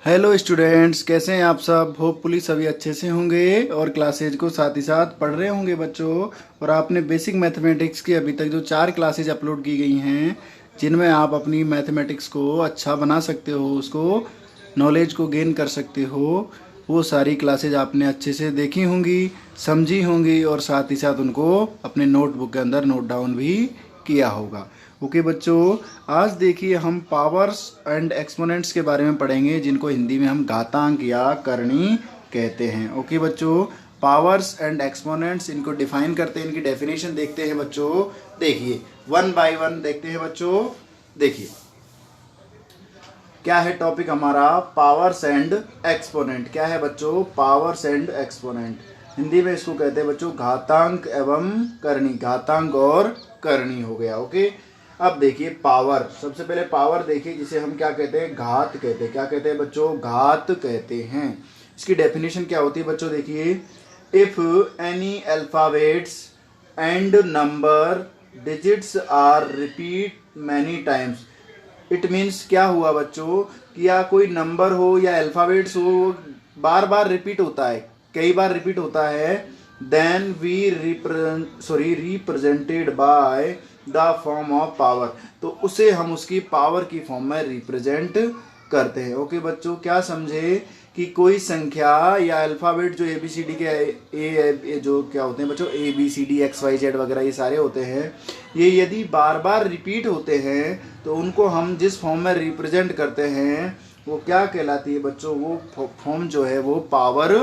Hello students, कैसे हैं आप सब। होपफुली सभी अच्छे से होंगे और क्लासेज को साथ ही साथ पढ़ रहे होंगे बच्चों। और आपने बेसिक मैथमेटिक्स की अभी तक जो 4 क्लासेज अपलोड की गई हैं, जिनमें आप अपनी मैथमेटिक्स को अच्छा बना सकते हो, उसको नॉलेज को गेन कर सकते हो, वो सारी क्लासेज आपने अच्छे से देखी होंगी, समझी होंगी और साथ ही साथ उनको अपने नोटबुक के अंदर नोट डाउन भी किया होगा। ओके बच्चों, आज देखिए हम पावर्स एंड एक्सपोनेंट्स के बारे में पढ़ेंगे, जिनको हिंदी में हम घातांक या करणी कहते हैं। ओके बच्चों, पावर्स एंड एक्सपोनेंट्स, इनको डिफाइन करते हैं, इनकी डेफिनेशन देखते हैं बच्चों। देखिए वन बाय वन देखते हैं बच्चों। देखिए क्या है टॉपिक हमारा, पावर्स एंड एक्सपोनेंट। क्या है बच्चों, पावर्स एंड एक्सपोनेंट। हिंदी में इसको कहते हैं बच्चों घातांक एवं करणी। घातांक और करणी हो गया। ओके, अब देखिए पावर, सबसे पहले पावर देखिए, जिसे हम क्या कहते हैं, घात कहते हैं। क्या कहते हैं बच्चों, घात कहते हैं। इसकी डेफिनेशन क्या होती है बच्चों, देखिए if any alphabets and number digits are repeat many times. It means क्या हुआ बच्चों, कि या कोई नंबर हो या अल्फाबेट्स हो, बार बार रिपीट होता है, कई बार रिपीट होता है, then we represented by the form of power, तो उसे हम उसकी पावर की फॉर्म में रिप्रेजेंट करते हैं। ओके बच्चों, क्या समझे कि कोई संख्या या अल्फाबेट जो ABCD के ए जो क्या होते हैं बच्चों, ABCD XYZ वगैरह ये सारे होते हैं, ये यदि बार बार रिपीट होते हैं तो उनको हम जिस फॉर्म में रिप्रेजेंट करते हैं वो क्या कहलाती है बच्चों, वो फॉर्म जो है वो पावर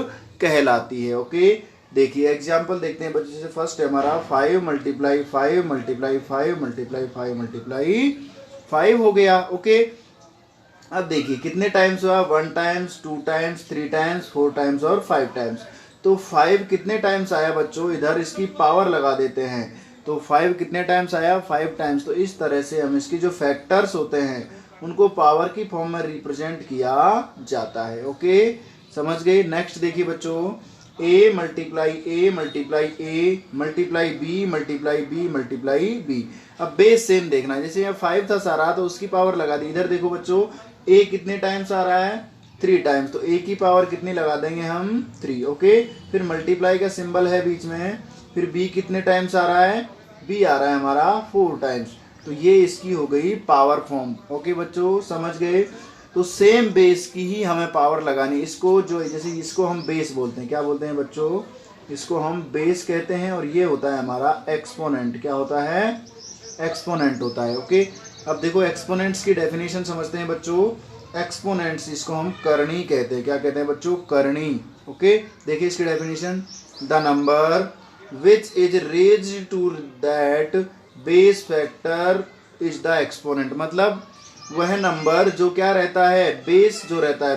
कहलाती है। ओके, देखिए एग्जाम्पल देखते हैं बच्चों। जैसे फर्स्ट है हमारा 5 मल्टीप्लाई 5 मल्टीप्लाई 5 मल्टीप्लाई 5 मल्टीप्लाई 5 हो गया। ओके, अब देखिए कितने टाइम्स हुआ, 1 टाइम्स, 2 टाइम्स, 3 टाइम्स, 4 टाइम्स और 5 टाइम्स। तो 5 कितने टाइम्स आया बच्चों, इधर इसकी पावर लगा देते हैं, तो 5 कितने टाइम्स आया, 5 टाइम्स। तो इस तरह से हम इसकी जो फैक्टर्स होते हैं उनको पावर की फॉर्म में रिप्रेजेंट किया जाता है। ओके, समझ गए। नेक्स्ट देखिए बच्चों, a multiply a multiply a multiply b multiply b multiply b। अब बेस सेम देखना है, जैसे यहाँ 5 था सारा तो उसकी पावर लगा दी। इधर देखो बच्चों, a कितने टाइम्स आ रहा है, 3 टाइम्स, तो a की पावर कितनी लगा देंगे हम, 3। ओके, फिर मल्टीप्लाई का सिंबल है बीच में, फिर b कितने टाइम्स आ रहा है, b आ रहा है हमारा 4 टाइम्स, तो ये इसकी हो गई पावर फॉर्म। ओके बच्चों, समझ गए। तो सेम बेस की ही हमें पावर लगानी। इसको जो जैसे इसको हम बेस बोलते हैं, क्या बोलते हैं बच्चों, इसको हम बेस कहते हैं, और ये होता है हमारा एक्सपोनेंट। क्या होता है, एक्सपोनेंट होता है। ओके, अब देखो एक्सपोनेंट्स की डेफिनेशन समझते हैं बच्चों। एक्सपोनेंट्स, इसको हम करणी कहते हैं। क्या कहते हैं बच्चों, करणी। ओके, देखिए इसकी definition, the number which is raised to that base factor is the exponent. मतलब वह नंबर जो क्या रहता है, बेस जो रहता है,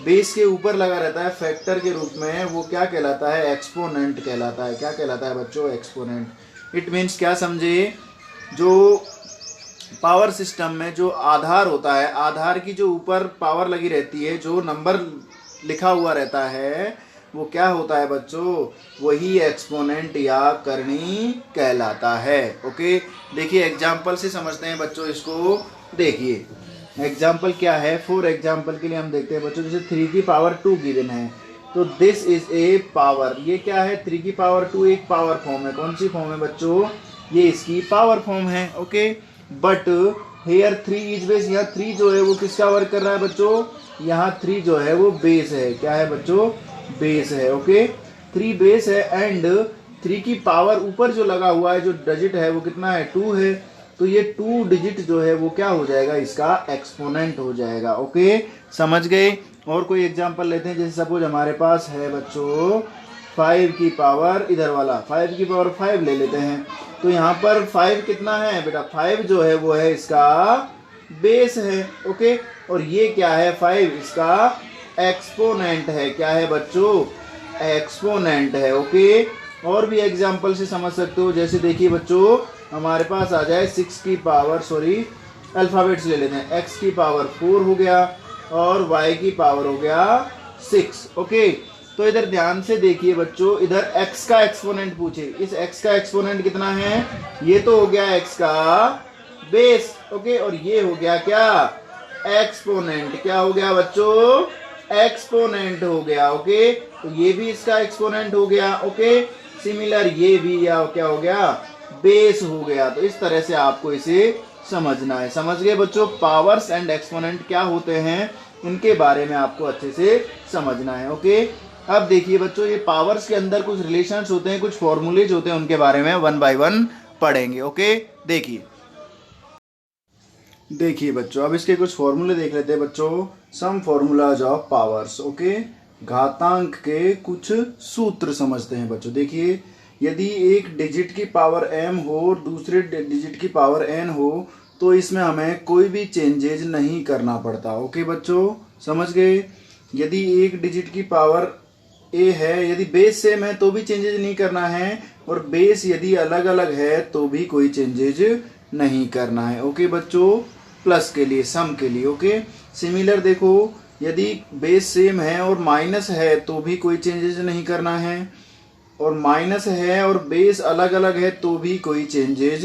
बेस के ऊपर लगा रहता है फैक्टर के रूप में, वो क्या कहलाता है, एक्सपोनेंट कहलाता है। क्या कहलाता है बच्चों, एक्सपोनेंट। इट मीन्स क्या समझे, जो पावर सिस्टम में जो आधार होता है, आधार की जो ऊपर पावर लगी रहती है, जो नंबर लिखा हुआ रहता है, वो क्या होता है बच्चों, वही एक्सपोनेंट या करणी कहलाता है। ओके, देखिए एग्जाम्पल से समझते हैं बच्चों इसको। देखिए एग्जाम्पल क्या है, फॉर एग्जाम्पल के लिए हम देखते हैं बच्चों, जैसे 3 की पावर 2 गिवन है, तो दिस इज ए पावर। ये क्या है, 3 की पावर 2 एक पावर फॉर्म है। कौन सी फॉर्म है बच्चों, ये इसकी पावर फॉर्म है। Okay, but here 3 is base. यहाँ 3 जो है वो किसका वर्क कर रहा है बच्चों, यहाँ 3 जो है वो बेस है। क्या है बच्चों, बेस है। ओके, 3 बेस है, एंड 3 की पावर ऊपर जो लगा हुआ है, जो डिजिट है वो कितना है, 2 है, तो ये 2 डिजिट जो है वो क्या हो जाएगा, इसका एक्सपोनेंट हो जाएगा। ओके, समझ गए। और कोई एग्जांपल लेते हैं, जैसे सपोज हमारे पास है बच्चों 5 की पावर, इधर वाला 5 की पावर 5 ले लेते हैं, तो यहाँ पर 5 कितना है बेटा, 5 जो है वो है इसका बेस है। ओके, और ये क्या है, 5 इसका एक्सपोनेंट है। क्या है बच्चों, एक्सपोनेंट है। ओके, और भी एग्जांपल से समझ सकते हो, जैसे देखिए बच्चों हमारे पास आ जाए 6 की पावर, अल्फाबेट्स ले लेते हैं, x की पावर 4 हो गया और y की पावर हो गया 6। ओके, तो इधर ध्यान से देखिए बच्चों, इधर x का एक्सपोनेंट पूछे, इस x का एक्सपोनेंट कितना है, ये तो हो गया x का बेस। ओके, और ये हो गया क्या, एक्सपोनेंट। क्या हो गया बच्चों? एक्सपोनेंट हो गया। ओके, तो ये भी इसका एक्सपोनेंट हो गया। ओके, सिमिलर ये भी या क्या हो गया? बेस हो गया। तो इस तरह से आपको इसे समझना है। समझ गए बच्चों? पावर्स एंड एक्सपोनेंट क्या होते हैं इनके बारे में आपको अच्छे से समझना है। ओके, अब देखिए बच्चों, ये पावर्स के अंदर कुछ रिलेशंस होते हैं, कुछ फॉर्मूलेज होते हैं, उनके बारे में वन बाय वन पढ़ेंगे। ओके, देखिए बच्चों, अब इसके कुछ फॉर्मूले देख लेते हैं बच्चों। सम फॉर्मूलाज ऑफ पावर्स। ओके, घातांक के कुछ सूत्र समझते हैं बच्चों। देखिए, यदि एक डिजिट की पावर m हो और दूसरे डिजिट की पावर n हो तो इसमें हमें कोई भी चेंजेज नहीं करना पड़ता। ओके बच्चों, समझ गए? यदि एक डिजिट की पावर a है, यदि बेस सेम है तो भी चेंजेज नहीं करना है, और बेस यदि अलग अलग है तो भी कोई चेंजेज नहीं करना है। ओके बच्चों, प्लस के लिए, सम के लिए। ओके, सिमिलर देखो, यदि बेस सेम है और माइनस है तो भी कोई चेंजेस नहीं करना है, और माइनस है और बेस अलग अलग है तो भी कोई चेंजेस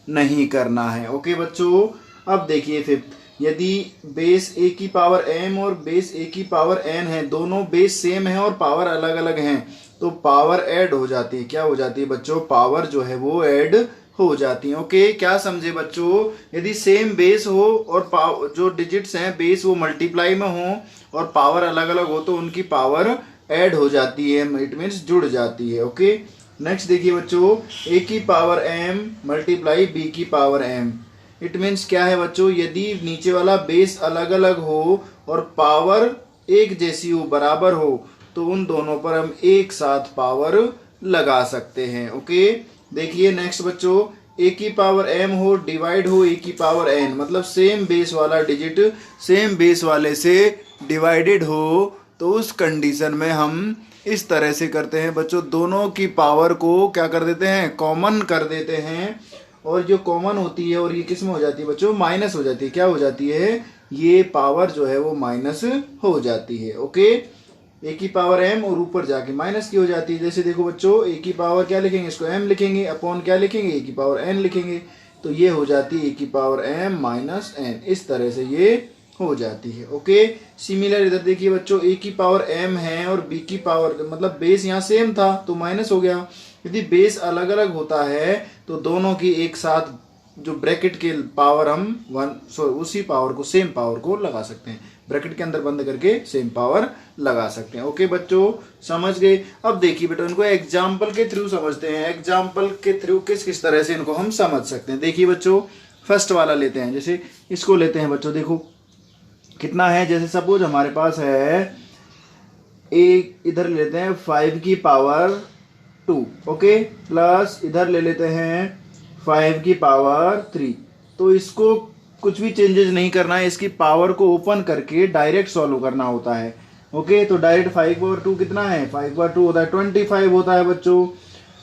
नहीं करना है। ओके बच्चों, अब देखिए फिफ्थ, यदि बेस a की पावर m और बेस a की पावर n है, दोनों बेस सेम है और पावर अलग अलग हैं, तो पावर ऐड हो जाती है। क्या हो जाती है बच्चों? पावर जो है वो ऐड हो जाती है। ओके, क्या समझे बच्चों? यदि सेम बेस हो और जो डिजिट्स हैं बेस वो मल्टीप्लाई में हो और पावर अलग अलग हो तो उनकी पावर ऐड हो जाती है, इट मीन्स जुड़ जाती है। ओके, नेक्स्ट देखिए बच्चों, a की पावर m मल्टीप्लाई b की पावर m, इट मीन्स क्या है बच्चों? यदि नीचे वाला बेस अलग अलग हो और पावर एक जैसी हो, बराबर हो, तो उन दोनों पर हम एक साथ पावर लगा सकते हैं। ओके, देखिए नेक्स्ट बच्चों, a की पावर m हो डिवाइड हो a की पावर n, मतलब सेम बेस वाला डिजिट सेम बेस वाले से डिवाइडेड हो, तो उस कंडीशन में हम इस तरह से करते हैं बच्चों, दोनों की पावर को क्या कर देते हैं? कॉमन कर देते हैं, और जो कॉमन होती है और ये किस में हो जाती है बच्चों? माइनस हो जाती है। क्या हो जाती है? ये पावर जो है वो माइनस हो जाती है। ओके, a की पावर m और ऊपर जाके माइनस की हो जाती है। जैसे देखो बच्चों, a की पावर क्या लिखेंगे? इसको m लिखेंगे, अपॉन क्या लिखेंगे? a की पावर n लिखेंगे, तो ये हो जाती है a की पावर m माइनस n। इस तरह से ये हो जाती है। ओके, सिमिलर इधर देखिए बच्चों, a की पावर m है और b की पावर, मतलब बेस यहाँ सेम था तो माइनस हो गया। यदि बेस अलग अलग होता है तो दोनों की एक साथ जो ब्रैकेट के पावर हम उसी पावर को, सेम पावर को लगा सकते हैं, ब्रैकेट के अंदर बंद करके सेम पावर लगा सकते हैं। ओके बच्चों, समझ गए? अब देखिए बेटा, इनको एग्जाम्पल के थ्रू समझते हैं। एग्जाम्पल के थ्रू किस किस तरह से इनको हम समझ सकते हैं। देखिए बच्चों, फर्स्ट वाला लेते हैं, जैसे इसको लेते हैं बच्चों। देखो कितना है, जैसे सपोज हमारे पास है एक, इधर लेते हैं 5 की पावर 2, ओके, प्लस इधर ले लेते हैं 5 की पावर 3। तो इसको कुछ भी चेंजेस नहीं करना है, इसकी पावर को ओपन करके डायरेक्ट सॉल्व करना होता है। ओके, तो डायरेक्ट 5 पावर 2 कितना है? 5 पावर 2 होता है 25 होता है बच्चों।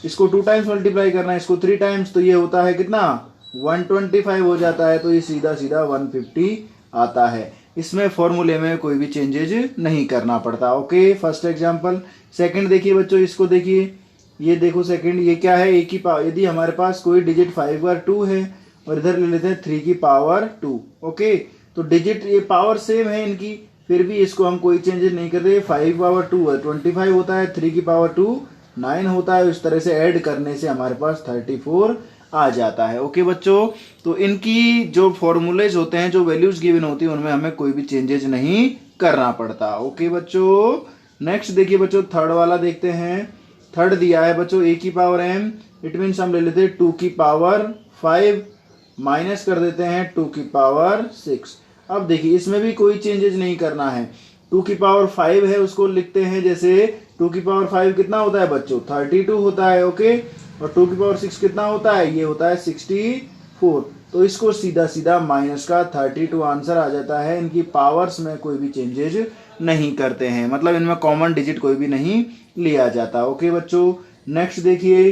इसको 2 टाइम्स मल्टीप्लाई करना है, इसको 3 टाइम्स, तो ये होता है कितना? 125 हो जाता है, तो ये सीधा सीधा 150 आता है। इसमें फॉर्मूले में कोई भी चेंजेज नहीं करना पड़ता। Okay, first example. सेकंड देखिए बच्चों, इसको देखिए, ये देखो सेकंड, ये क्या है? एक की पावर, यदि हमारे पास कोई डिजिट 5 पावर 2 है और इधर ले लेते हैं 3 की पावर 2। ओके, तो डिजिट ये पावर सेम है इनकी, फिर भी इसको हम कोई चेंजेस नहीं करते। 5 पावर 2 है 25 होता है, 3 की पावर 2 9 होता है। इस तरह से ऐड करने से हमारे पास 34 आ जाता है। ओके बच्चों, तो इनकी जो फॉर्मूलेज होते हैं, जो वैल्यूज गिवन होती है, उनमें हमें कोई भी चेंजेस नहीं करना पड़ता। ओके बच्चों, नेक्स्ट देखिए बच्चों, थर्ड वाला देखते हैं। थर्ड दिया है बच्चों a की पावर m, इट मीन्स हम ले लेते हैं 2 की पावर 5 माइनस कर देते हैं 2 की पावर 6। अब देखिए इसमें भी कोई चेंजेस नहीं करना है। 2 की पावर 5 है, उसको लिखते हैं जैसे 2 की पावर 5 कितना होता है बच्चों? 32 होता है। ओके, और 2 की पावर 6 कितना होता है? ये होता है 64। तो इसको सीधा सीधा माइनस का 32 आंसर आ जाता है। इनकी पावर्स में कोई भी चेंजेज नहीं करते हैं, मतलब इनमें कॉमन डिजिट कोई भी नहीं लिया जाता। ओके बच्चों, नेक्स्ट देखिए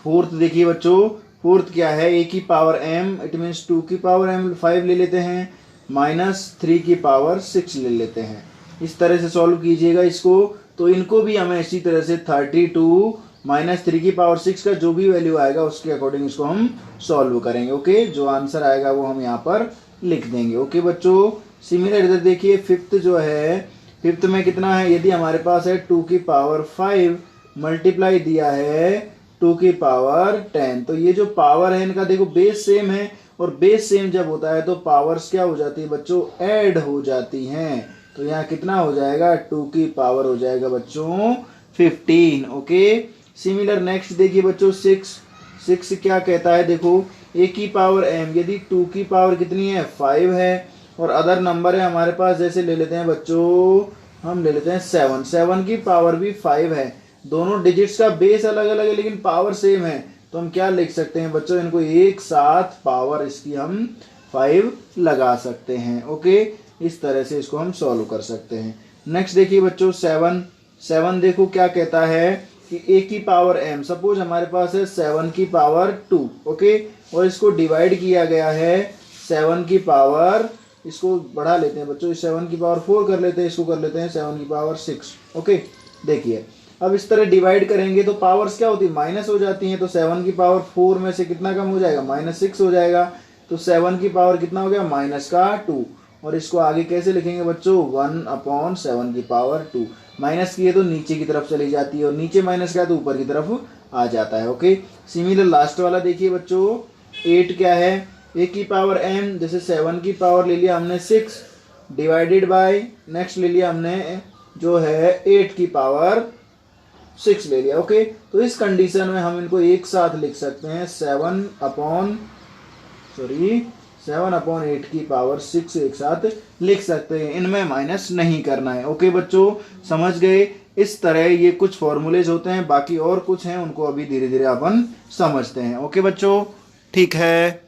फोर्थ। देखिए बच्चों, फोर्थ क्या है? a की पावर m, इट मीन्स 2 की पावर m 5 ले लेते हैं, माइनस 3 की पावर 6 ले लेते हैं। इस तरह से सॉल्व कीजिएगा इसको। तो इनको भी हमें इसी तरह से 32 -3 की पावर 6 का जो भी वैल्यू आएगा उसके अकॉर्डिंग इसको हम सॉल्व करेंगे। ओके, जो आंसर आएगा वो हम यहाँ पर लिख देंगे। ओके बच्चों, सिमिलर इधर देखिए फिफ्थ जो है, फिफ्थ में कितना है, यदि हमारे पास है 2 की पावर 5 मल्टीप्लाई दिया है 2 की पावर 10, तो ये जो पावर है इनका देखो बेस सेम है, और बेस सेम जब होता है तो पावर्स क्या हो जाती है बच्चों, ऐड हो जाती हैं। तो यहाँ कितना हो जाएगा, 2 की पावर हो जाएगा बच्चों 15। ओके, सिमिलर नेक्स्ट देखिए बच्चों 6 क्या कहता है, देखो a की पावर m, यदि 2 की पावर कितनी है 5 है, और अदर नंबर है हमारे पास, जैसे ले लेते हैं बच्चों, हम ले लेते हैं 7 की पावर भी 5 है। दोनों डिजिट्स का बेस अलग अलग है लेकिन पावर सेम है, तो हम क्या लिख सकते हैं बच्चों, इनको एक साथ पावर इसकी हम 5 लगा सकते हैं। ओके, इस तरह से इसको हम सॉल्व कर सकते हैं। नेक्स्ट देखिए बच्चों 7 देखो क्या कहता है कि a की पावर m, सपोज हमारे पास है 7 की पावर 2। ओके, और इसको डिवाइड किया गया है 7 की पावर, इसको बढ़ा लेते हैं बच्चों, 7 की पावर 4 कर लेते हैं, इसको कर लेते हैं 7 की पावर 6। ओके, देखिए अब इस तरह डिवाइड करेंगे तो पावर्स क्या होती है, माइनस हो जाती हैं। तो 7 की पावर 4 में से कितना कम हो जाएगा, -6 हो जाएगा। तो 7 की पावर कितना हो गया, -2। और इसको आगे कैसे लिखेंगे बच्चों, 1/7 की पावर 2। माइनस की है तो नीचे की तरफ चली जाती है, और नीचे माइनस का है तो ऊपर की तरफ आ जाता है। ओके, सिमिलर लास्ट वाला देखिए बच्चों 8 क्या है, a की पावर m, जैसे 7 की पावर ले लिया हमने 6 डिवाइडेड बाय, नेक्स्ट ले लिया हमने जो है 8 की पावर 6 ले लिया। ओके, तो इस कंडीशन में हम इनको एक साथ लिख सकते हैं 7/8 की पावर 6 एक साथ लिख सकते हैं, इनमें माइनस नहीं करना है। ओके बच्चों, समझ गए। इस तरह ये कुछ फॉर्मूलेज होते हैं, बाकी और कुछ हैं उनको अभी धीरे धीरे अपन समझते हैं। ओके बच्चों, ठीक है।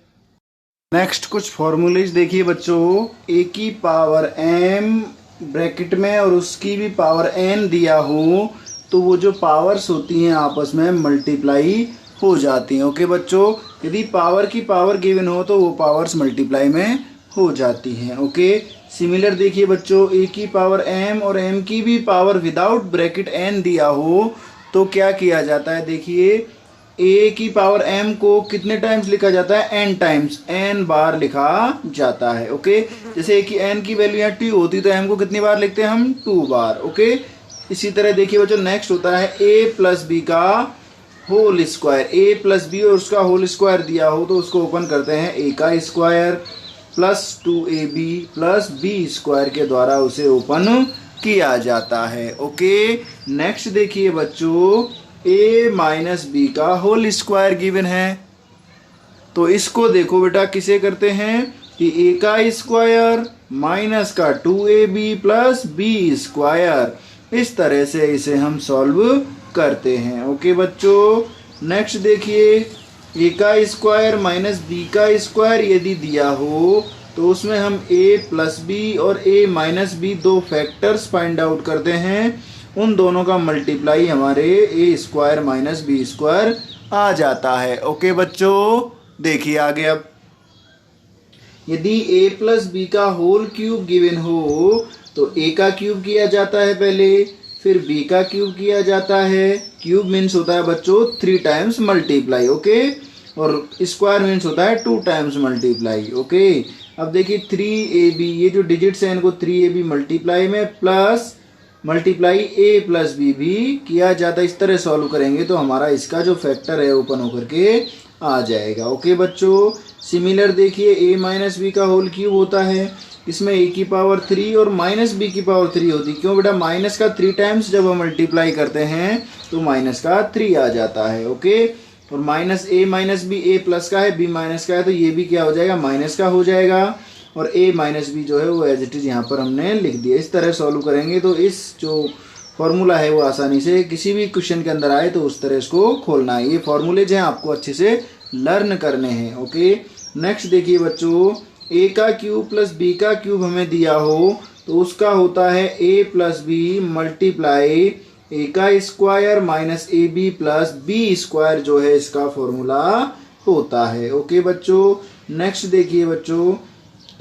नेक्स्ट कुछ फॉर्मूलेज देखिए बच्चों, a की पावर m ब्रैकेट में और उसकी भी पावर n दिया हो तो वो जो पावर्स होती हैं आपस में मल्टीप्लाई हो जाती हैं। ओके बच्चों, यदि पावर की पावर गिवन हो तो वो पावर्स मल्टीप्लाई में हो जाती हैं। ओके, सिमिलर देखिए बच्चों, a की पावर m और m की भी पावर विदाउट ब्रैकेट n दिया हो तो क्या किया जाता है, देखिए a की पावर m को कितने टाइम्स लिखा जाता है, n टाइम्स, n बार लिखा जाता है। ओके, जैसे a की n की वैल्यू यहाँ 2 होती तो m को कितनी बार लिखते हैं हम, 2 बार। ओके, इसी तरह देखिए बच्चों नेक्स्ट होता है a प्लस बी का whole square, a plus B और उसका होल स्क्वायर दिया हो तो उसको ओपन करते हैं a का square plus 2ab plus b square के द्वारा उसे ओपन किया जाता है। ओके, नेक्स्ट देखिए बच्चों a माइनस बी का होल स्क्वायर गिवन है, तो इसको देखो बेटा किसे करते हैं कि a का स्क्वायर माइनस का 2ab प्लस b स्क्वायर, इस तरह से इसे हम सॉल्व करते हैं। ओके बच्चों, नेक्स्ट देखिए a का स्क्वायर माइनस b का स्क्वायर यदि दिया हो तो उसमें हम a प्लस बी और a माइनस बी दो फैक्टर्स फाइंड आउट करते हैं, उन दोनों का मल्टीप्लाई हमारे a square minus B square आ जाता है। ओके बच्चों, देखिए आगे अब यदि a प्लस बी का होल क्यूब गिवन हो तो a का क्यूब किया जाता है पहले, फिर b का क्यूब किया जाता है। क्यूब मीन्स होता है बच्चों 3 टाइम्स मल्टीप्लाई। ओके, और स्क्वायर मीन्स होता है 2 टाइम्स मल्टीप्लाई। ओके, अब देखिए 3ab, ये जो डिजिट्स हैं इनको 3ab मल्टीप्लाई में plus multiply a plus B भी किया जाता है। इस तरह सॉल्व करेंगे तो हमारा इसका जो फैक्टर है ओपन होकर के आ जाएगा। ओके बच्चों, सिमिलर देखिए a माइनस बी का होल क्यूब होता है, इसमें a की पावर 3 और माइनस बी की पावर 3 होती है। क्यों बेटा, माइनस का 3 टाइम्स जब हम मल्टीप्लाई करते हैं तो माइनस का 3 आ जाता है। ओके, और minus a minus B a plus का है, b माइनस का है, तो ये भी क्या हो जाएगा, माइनस का हो जाएगा, और a माइनस बी जो है वो एज इट इज यहाँ पर हमने लिख दिया। इस तरह सॉल्व करेंगे तो इस जो फॉर्मूला है वो आसानी से किसी भी क्वेश्चन के अंदर आए तो उस तरह इसको खोलना है। ये फॉर्मूलेज हैं, आपको अच्छे से लर्न करने हैं। ओके, नेक्स्ट देखिए बच्चों, a का क्यूब प्लस b का क्यूब हमें दिया हो तो उसका होता है a plus B multiply a का square minus A B plus B square, जो है इसका फॉर्मूला होता है। ओके बच्चों, नेक्स्ट देखिए बच्चों,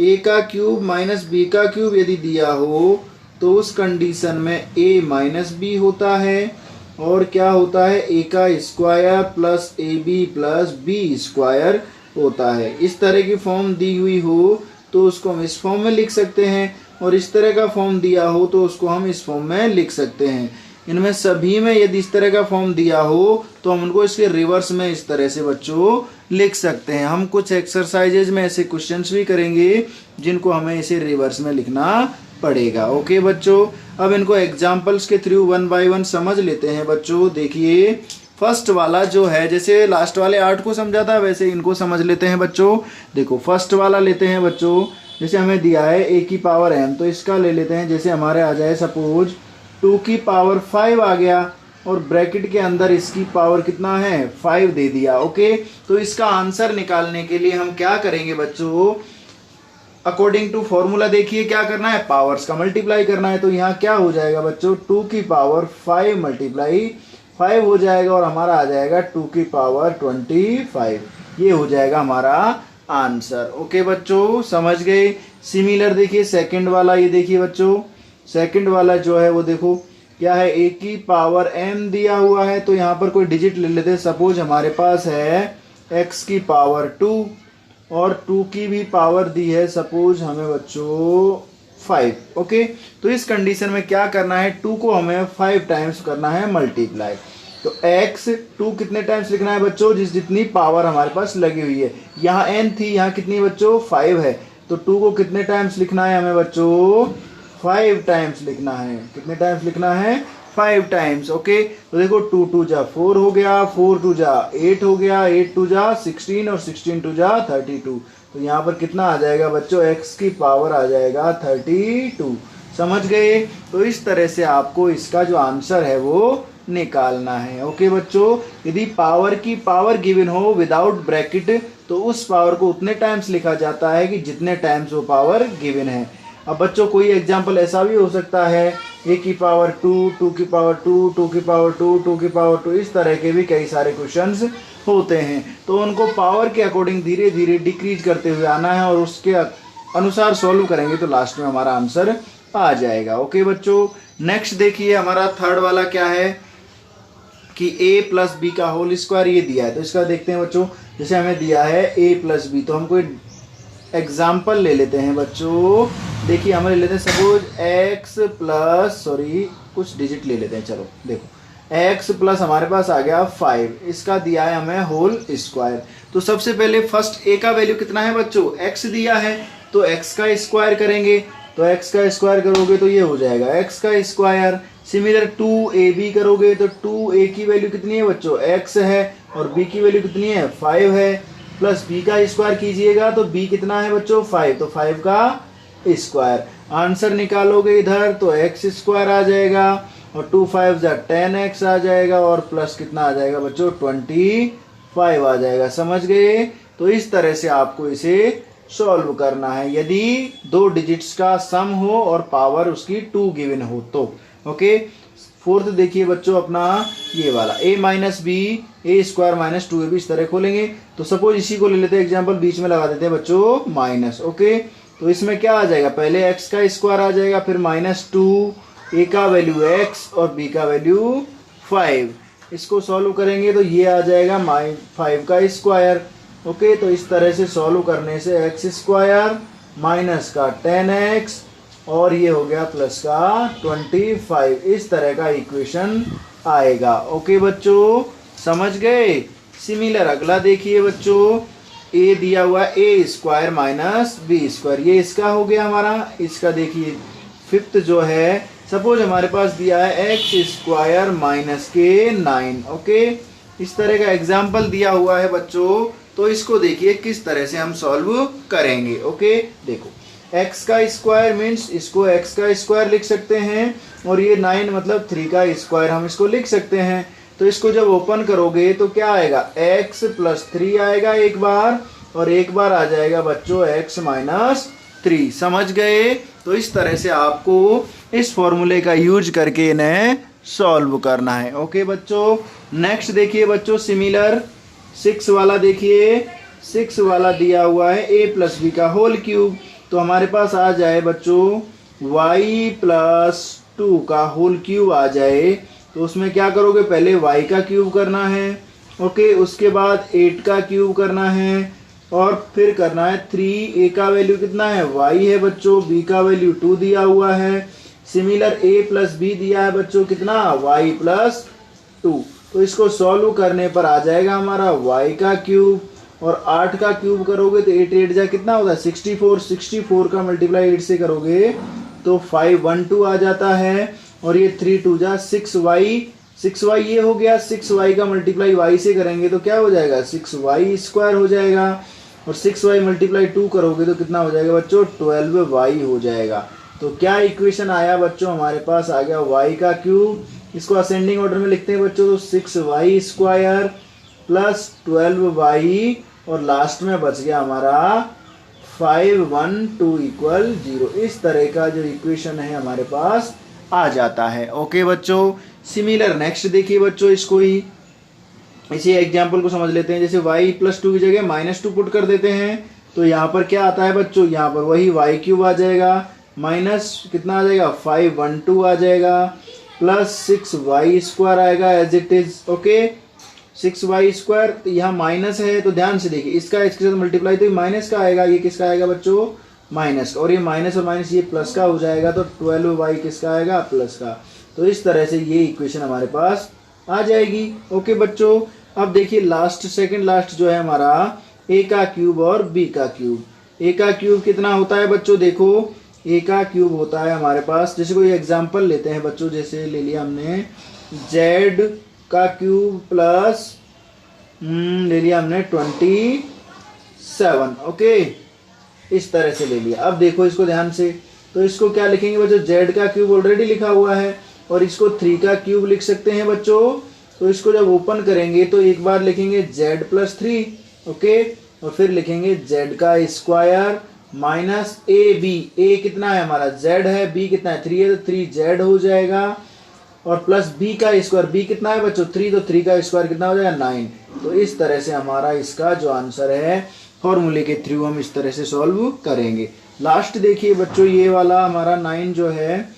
a का क्यूब माइनस b का क्यूब यदि दिया हो तो उस कंडीशन में a माइनस बी होता है, और क्या होता है, ए का square plus A B plus B square होता है। इस तरह की फॉर्म दी हुई हो तो उसको हम इस फॉर्म में लिख सकते हैं, और इस तरह का फॉर्म दिया हो तो उसको हम इस फॉर्म में लिख सकते हैं। इनमें सभी में यदि इस तरह का फॉर्म दिया हो तो हम उनको इसके रिवर्स में इस तरह से बच्चों लिख सकते हैं। हम कुछ एक्सरसाइजेज में ऐसे क्वेश्चंस भी करेंगे जिनको हमें इसे रिवर्स में लिखना पड़ेगा। ओके बच्चों, अब इनको एग्जांपल्स के थ्रू वन बाय वन समझ लेते हैं बच्चों। देखिए फर्स्ट वाला जो है, जैसे लास्ट वाले 8 को समझा था वैसे इनको समझ लेते हैं बच्चों। देखो फर्स्ट वाला लेते हैं बच्चों, जैसे हमें दिया है a की पावर m, तो इसका ले लेते हैं। जैसे हमारे आ जाए सपोज 2 की पावर 5 आ गया, और ब्रैकेट के अंदर इसकी पावर कितना है, 5 दे दिया। ओके, तो इसका आंसर निकालने के लिए हम क्या करेंगे बच्चों, अकॉर्डिंग टू फॉर्मूला देखिए क्या करना है, पावर्स का मल्टीप्लाई करना है। तो यहाँ क्या हो जाएगा बच्चों, 2 की पावर 5 मल्टीप्लाई 5 हो जाएगा, और हमारा आ जाएगा 2 की पावर 25। ये हो जाएगा हमारा आंसर। ओके बच्चों, समझ गए। सिमिलर देखिए सेकंड वाला, ये देखिए बच्चों सेकंड वाला जो है वो देखो क्या है, a की पावर m दिया हुआ है, तो यहाँ पर कोई डिजिट ले लेते हैं। सपोज हमारे पास है x की पावर 2 और 2 की भी पावर दी है सपोज हमें बच्चों 5। ओके, तो इस कंडीशन में क्या करना है, 2 को हमें 5 टाइम्स करना है मल्टीप्लाई। तो x 2 कितने टाइम्स लिखना है बच्चों, जितनी पावर हमारे पास लगी हुई है। यहाँ n थी, यहाँ कितनी बच्चों 5 है, तो 2 को कितने टाइम्स लिखना है हमें बच्चों, 5 टाइम्स लिखना है। कितने टाइम्स लिखना है, 5 टाइम्स। ओके, तो देखो 2 2 जा 4 हो गया, 4 2 जा 8 हो गया, 8 2 जा 16 और 16 2 जा 32। तो यहाँ पर कितना आ जाएगा बच्चों, x की पावर आ जाएगा 32। समझ गए। तो इस तरह से आपको इसका जो आंसर है वो निकालना है। ओके बच्चों, यदि पावर की पावर गिवन हो विदाउट ब्रैकेट तो उस पावर को उतने टाइम्स लिखा जाता है कि जितने टाइम्स वो पावर गिवन है। अब बच्चों कोई एग्जांपल ऐसा भी हो सकता है, a की पावर 2, 2 की पावर 2, 2 की पावर 2, 2 की पावर 2, इस तरह के भी कई सारे क्वेश्चंस होते हैं। तो उनको पावर के अकॉर्डिंग धीरे धीरे डिक्रीज करते हुए आना है, और उसके अनुसार सॉल्व करेंगे तो लास्ट में हमारा आंसर आ जाएगा। ओके बच्चों, नेक्स्ट देखिए हमारा थर्ड वाला क्या है कि a प्लस बी का होल स्क्वायर ये दिया है। तो इसका देखते हैं बच्चों, जैसे हमें दिया है a प्लस बी, तो हम कोई एग्जाम्पल ले लेते हैं बच्चों। देखिए हमें ले लेते हैं सपोज x प्लस कुछ डिजिट ले लेते हैं। चलो देखो x प्लस हमारे पास आ गया 5, इसका दिया है हमें होल स्क्वायर। तो सबसे पहले फर्स्ट a का वैल्यू कितना है बच्चों, x दिया है, तो x का स्क्वायर करेंगे। तो x का स्क्वायर करोगे तो ये हो जाएगा x का स्क्वायर। सिमिलर 2ab करोगे तो 2a की वैल्यू कितनी है बच्चों, x है, और b की वैल्यू कितनी है 5 है, प्लस b का स्क्वायर कीजिएगा तो b कितना है बच्चों 5, तो 5 का स्क्वायर। आंसर निकालोगे इधर तो x स्क्वायर आ जाएगा, और 2 5 जा 10x आ जाएगा, और प्लस कितना आ जाएगा बच्चों 25 आ जाएगा। समझ गए। तो इस तरह से आपको इसे सॉल्व करना है यदि 2 डिजिट्स का सम हो और पावर उसकी 2 गिवन हो तो। ओके, फोर्थ देखिए बच्चों अपना ये वाला a minus B A square minus 2ab, इस तरह खोलेंगे। तो सपोज इसी को ले लेते हैं एग्जाम्पल, बीच में लगा देते हैं बच्चों माइनस। ओके, तो इसमें क्या आ जाएगा, पहले x का स्क्वायर आ जाएगा, फिर -2, a का वैल्यू x और b का वैल्यू 5। इसको सॉल्व करेंगे तो ये आ जाएगा 5 का स्क्वायर। ओके, तो इस तरह से सॉल्व करने से x स्क्वायर माइनस का 10x और ये हो गया प्लस का 25, इस तरह का इक्वेशन आएगा। ओके बच्चों, समझ गए। सिमिलर अगला देखिए बच्चों, a दिया हुआ a square minus B square, ये इसका हो गया हमारा। इसका देखिए फिफ्थ जो है, सपोज हमारे पास दिया है x स्क्वायर माइनस के 9। ओके, इस तरह का एग्जाम्पल दिया हुआ है बच्चों। तो इसको देखिए किस तरह से हम सॉल्व करेंगे। ओके, देखो x का स्क्वायर मीन्स इसको x का स्क्वायर लिख सकते हैं, और ये 9 मतलब 3 का स्क्वायर हम इसको लिख सकते हैं। तो इसको जब ओपन करोगे तो क्या आएगा, x प्लस 3 आएगा एक बार, और एक बार आ जाएगा बच्चों x माइनस 3। समझ गए। तो इस तरह से आपको इस फॉर्मूले का यूज करके इन्हें सॉल्व करना है। ओके बच्चों, नेक्स्ट देखिए बच्चों सिमिलर 6 वाला देखिए। 6 वाला दिया हुआ है a प्लस बी का होल क्यूब, तो हमारे पास आ जाए बच्चों y प्लस 2 का होल क्यूब आ जाए। तो उसमें क्या करोगे, पहले y का क्यूब करना है, ओके, उसके बाद 8 का क्यूब करना है, और फिर करना है 3। a का वैल्यू कितना है, y है बच्चों, b का वैल्यू 2 दिया हुआ है, सिमिलर a प्लस b दिया है बच्चों कितना, y प्लस 2। तो इसको सॉल्व करने पर आ जाएगा हमारा y का क्यूब, और 8 का क्यूब करोगे तो 8 8 जा कितना होता है 64, 64 का मल्टीप्लाई 8 से करोगे तो 512 आ जाता है, और ये 3 2 जा 6y, 6y ये हो गया, 6y का मल्टीप्लाई y से करेंगे तो क्या हो जाएगा 6y स्क्वायर हो जाएगा, और 6y मल्टीप्लाई 2 करोगे तो कितना हो जाएगा बच्चों 12y हो जाएगा। तो क्या इक्वेशन आया बच्चों, हमारे पास आ गया y का क्यूब, इसको असेंडिंग ऑर्डर में लिखते हैं बच्चों, तो 6y स्क्वायर प्लस 12y, और लास्ट में बच गया हमारा 512 इक्वल 0। इस तरह का जो इक्वेशन है हमारे पास आ जाता है। ओके बच्चों, सिमिलर नेक्स्ट देखिए बच्चों, इसको ही इसी एग्जाम्पल को समझ लेते हैं। जैसे y प्लस 2 की जगह -2 पुट कर देते हैं, तो यहाँ पर क्या आता है बच्चों, यहाँ पर वही y क्यूब आ जाएगा, माइनस कितना आ जाएगा 512 आ जाएगा, प्लस 6y स्क्वायर आएगा as it is, okay 6y square, तो यहाँ माइनस है तो ध्यान से देखिए, इसका इसके साथ मल्टीप्लाई तो माइनस का आएगा, ये किसका आएगा बच्चों माइनस का, और ये माइनस और माइनस ये प्लस का हो जाएगा, तो 12y किसका आएगा प्लस का। तो इस तरह से ये इक्वेशन हमारे पास आ जाएगी। ओके बच्चों, अब देखिए लास्ट सेकंड लास्ट जो है हमारा a का क्यूब और b का क्यूब। a का क्यूब कितना होता है बच्चों, देखो a का क्यूब होता है हमारे पास, जैसे कोई एग्जांपल लेते हैं बच्चों, जैसे ले लिया हमने z का क्यूब प्लस ले लिया हमने 27, ओके इस तरह से ले लिया। अब देखो इसको ध्यान से, तो इसको क्या लिखेंगे बच्चों, z का क्यूब ऑलरेडी लिखा हुआ है, और इसको 3 का क्यूब लिख सकते हैं बच्चों। तो इसको जब ओपन करेंगे तो एक बार लिखेंगे z प्लस 3, ओके, और फिर लिखेंगे z का स्क्वायर माइनस a कितना है हमारा z है, b कितना है 3 है, तो 3z हो जाएगा, और प्लस b का स्क्वायर, b कितना है बच्चों 3, तो 3 का स्क्वायर कितना हो जाएगा 9। तो इस तरह से हमारा इसका जो आंसर है फॉर्मूले के थ्रू हम इस तरह से सॉल्व करेंगे। लास्ट देखिए बच्चों, ये वाला हमारा 9 जो है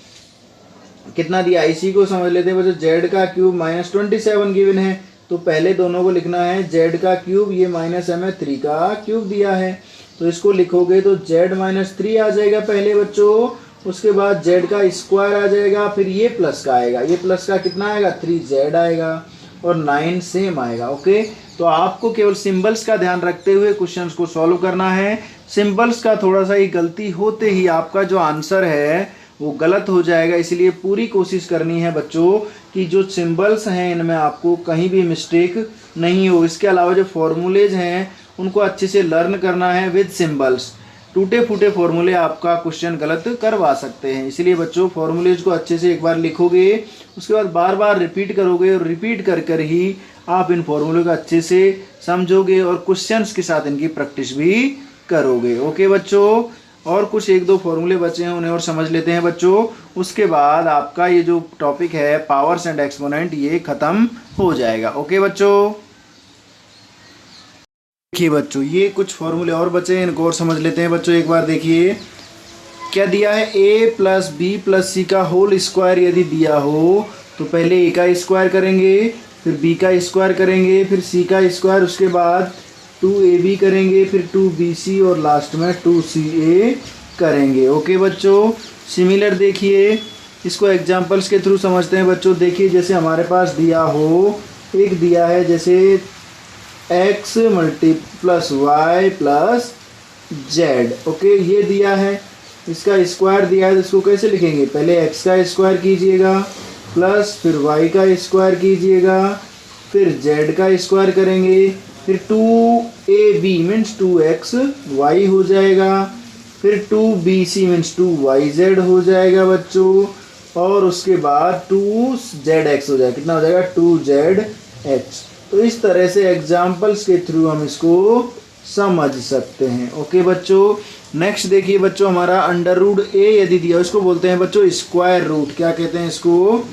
कितना दिया, इसी को समझ लेते हैं बच्चों, z का क्यूब माइनस 27 गिवन है, तो पहले दोनों को लिखना है, z का क्यूब ये माइनस m है 3 का क्यूब दिया है, तो इसको लिखोगे तो z माइनस 3 आ जाएगा पहले बच्चों, उसके बाद z का स्क्वायर आ जाएगा, फिर ये प्लस का आएगा, ये प्लस का कितना आएगा 3z आएगा, और 9 सेम आएगा। ओके, तो आपको केवल सिंबल्स का ध्यान रखते हुए क्वेश्चंस को सॉल्व करना है। सिंबल्स का थोड़ा सा ही गलती होते ही आपका जो आंसर है वो गलत हो जाएगा, इसलिए पूरी कोशिश करनी है बच्चों कि जो सिंबल्स हैं इनमें आपको कहीं भी मिस्टेक नहीं हो। इसके अलावा जो फॉर्मूलेज हैं उनको अच्छे से लर्न करना है विद सिंबल्स। टूटे फूटे फॉर्मूले आपका क्वेश्चन गलत करवा सकते हैं, इसलिए बच्चों फॉर्मूलेज को अच्छे से एक बार लिखोगे, उसके बाद बार बार रिपीट करोगे, और रिपीट कर कर ही आप इन फॉर्मूले को अच्छे से समझोगे और क्वेश्चंस के साथ इनकी प्रैक्टिस भी करोगे। ओके बच्चों, और कुछ 1-2 फॉर्मूले बचे हैं उन्हें और समझ लेते हैं बच्चों, उसके बाद आपका ये जो टॉपिक है पावर्स एंड एक्सपोनेंट ये खत्म हो जाएगा। ओके बच्चों, देखिए बच्चों ये कुछ फॉर्मूले और बचे हैं, इनको और समझ लेते हैं बच्चों। एक बार देखिए क्या दिया है, a प्लस बी प्लस सी का होल स्क्वायर यदि दिया हो तो पहले a का स्क्वायर करेंगे, फिर b का स्क्वायर करेंगे, फिर c का स्क्वायर, उसके बाद 2ab करेंगे, फिर 2bc और लास्ट में 2ca करेंगे। ओके बच्चों, सिमिलर देखिए इसको एग्जांपल्स के थ्रू समझते हैं बच्चों। देखिए जैसे हमारे पास दिया हो, एक दिया है जैसे x plus y plus z, okay ये दिया है, इसका स्क्वायर दिया है, तो इसको कैसे लिखेंगे, पहले x का स्क्वायर कीजिएगा, प्लस फिर y का स्क्वायर कीजिएगा, फिर z का स्क्वायर करेंगे, फिर 2ab मीन्स 2xy हो जाएगा, फिर 2bc मीन्स 2yz हो जाएगा बच्चों, और उसके बाद 2zx हो जाएगा, कितना हो जाएगा 2zx। तो इस तरह से एग्जाम्पल्स के थ्रू हम इसको समझ सकते हैं। ओके बच्चों, नेक्स्ट देखिए बच्चों, हमारा अंडर रूट a यदि दिया, इसको बोलते हैं बच्चों स्क्वायर रूट। क्या कहते हैं इसको,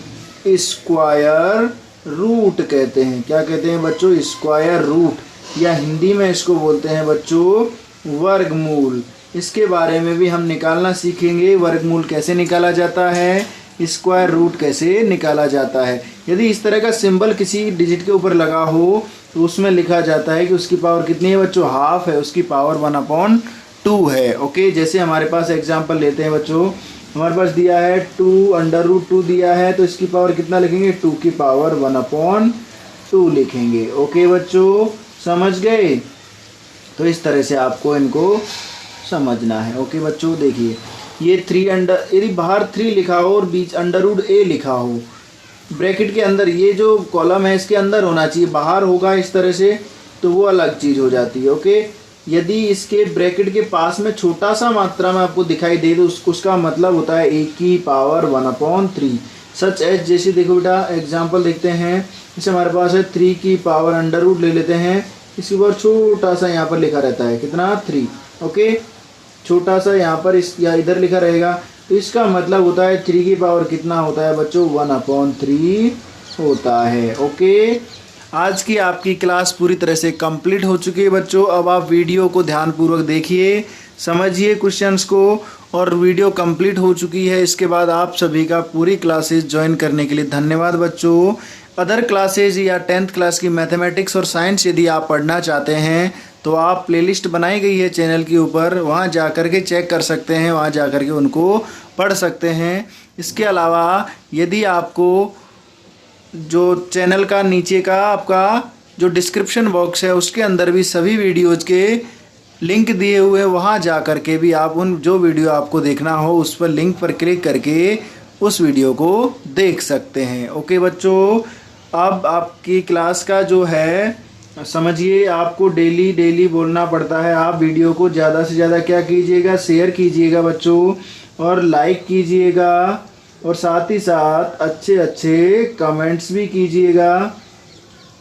स्क्वायर रूट कहते हैं। क्या कहते हैं बच्चों, स्क्वायर रूट, या हिंदी में इसको बोलते हैं बच्चों वर्गमूल। इसके बारे में भी हम निकालना सीखेंगे, वर्गमूल कैसे निकाला जाता है, स्क्वायर रूट कैसे निकाला जाता है। यदि इस तरह का सिंबल किसी डिजिट के ऊपर लगा हो तो उसमें लिखा जाता है कि उसकी पावर कितनी है बच्चों, हाफ है, उसकी पावर 1/2 है। ओके, जैसे हमारे पास एग्जांपल लेते हैं बच्चों, हमारे पास दिया है 2√2 दिया है, तो इसकी पावर कितना लिखेंगे, 2 की पावर 1/2 लिखेंगे। ओके बच्चों, समझ गए। तो इस तरह से आपको इनको समझना है। ओके बच्चों, देखिए ये 3 यदि बाहर 3 लिखा हो और बीच √a लिखा हो, ब्रैकेट के अंदर ये जो कॉलम है इसके अंदर होना चाहिए, बाहर होगा इस तरह से तो वो अलग चीज़ हो जाती है। ओके, यदि इसके ब्रैकेट के पास में छोटा सा मात्रा में आपको दिखाई दे तो उसका मतलब होता है 1 की पावर 1/3। सच एज, जैसे देखो बेटा एग्जांपल देखते हैं, जैसे हमारे पास है 3 की पावर √ ले लेते हैं, इसके ऊपर छोटा सा यहाँ पर लिखा रहता है कितना, 3। ओके, छोटा सा यहाँ पर इस या इधर लिखा रहेगा, तो इसका मतलब होता है 3 की पावर कितना होता है बच्चों, 1/3 होता है। ओके, आज की आपकी क्लास पूरी तरह से कंप्लीट हो चुकी है बच्चों। अब आप वीडियो को ध्यानपूर्वक देखिए, समझिए क्वेश्चंस को, और वीडियो कंप्लीट हो चुकी है। इसके बाद आप सभी का पूरी क्लासेस ज्वाइन करने के लिए धन्यवाद बच्चों। अदर क्लासेज या 10th क्लास की मैथमेटिक्स और साइंस यदि आप पढ़ना चाहते हैं तो आप प्लेलिस्ट बनाई गई है चैनल के ऊपर, वहाँ जा कर के चेक कर सकते हैं, वहाँ जा कर के उनको पढ़ सकते हैं। इसके अलावा यदि आपको जो चैनल का नीचे का आपका जो डिस्क्रिप्शन बॉक्स है उसके अंदर भी सभी वीडियोज़ के लिंक दिए हुए हैं, वहाँ जा कर के भी आप उन जो वीडियो आपको देखना हो उस पर लिंक पर क्लिक करके उस वीडियो को देख सकते हैं। ओके बच्चों, अब आपकी क्लास का जो है समझिए, आपको डेली बोलना पड़ता है। आप वीडियो को ज़्यादा से ज़्यादा क्या कीजिएगा, शेयर कीजिएगा बच्चों, और लाइक कीजिएगा, और साथ ही साथ अच्छे कमेंट्स भी कीजिएगा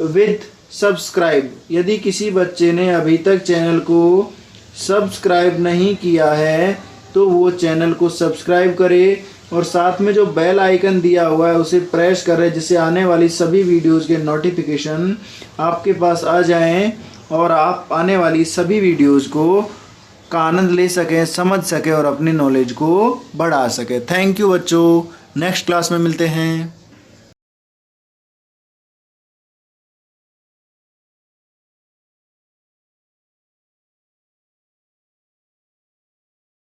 विद सब्सक्राइब। यदि किसी बच्चे ने अभी तक चैनल को सब्सक्राइब नहीं किया है तो वो चैनल को सब्सक्राइब करे, और साथ में जो बेल आइकन दिया हुआ है उसे प्रेस करें, जिससे आने वाली सभी वीडियोज़ के नोटिफिकेशन आपके पास आ जाएं और आप आने वाली सभी वीडियोज़ को का आनंद ले सकें, समझ सकें और अपनी नॉलेज को बढ़ा सकें। थैंक यू बच्चों, नेक्स्ट क्लास में मिलते हैं।